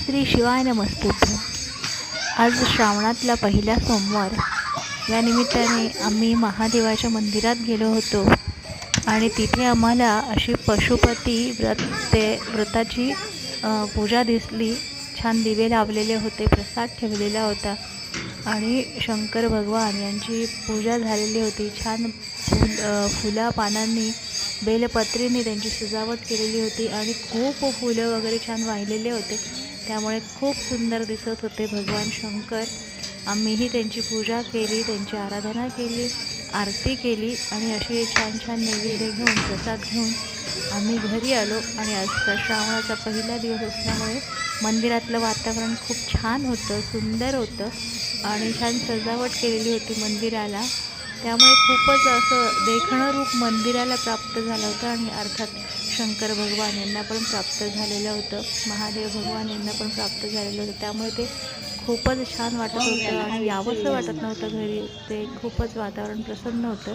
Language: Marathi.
श्री शिवाय नमस्तुभ्यं. आज श्रावणातला पहिला सोमवार या निमित्ताने आम्ही महादेवाच्या मंदिरात गेलो होतो आणि तिथे आम्हाला अशी पशुपती व्रताची पूजा दिसली. छान दिवे लावलेले होते, प्रसाद ठेवलेला होता आणि शंकर भगवान यांची पूजा झालेली होती. छान फुला पानांनी बेलपत्रीने त्यांची सजावट केलेली होती आणि खूप फुलं वगैरे छान वाहिलेले होते, त्यामुळे खूप सुंदर दिसत होते भगवान शंकर. आम्हीही त्यांची पूजा केली, त्यांची आराधना केली, आरती केली आणि अशी छान छान नैवेद्य घेऊन प्रसाद घेऊन आम्ही घरी आलो. आणि आजचा श्रावणाचा पहिला दिवस असल्यामुळे मंदिरातलं वातावरण खूप छान होतं, सुंदर होतं आणि छान सजावट केलेली होती मंदिराला. त्यामुळे खूपच असं देखणं रूप मंदिराला प्राप्त झालं होतं आणि अर्थात शंकर भगवान यांना पण प्राप्त झालेलं होतं, महादेव भगवान यांना पण प्राप्त झालेलं होतं. त्यामुळे ते खूपच छान वाटत होतं आणि यावंसं वाटत नव्हतं घरी. ते खूपच वातावरण प्रसन्न होतं.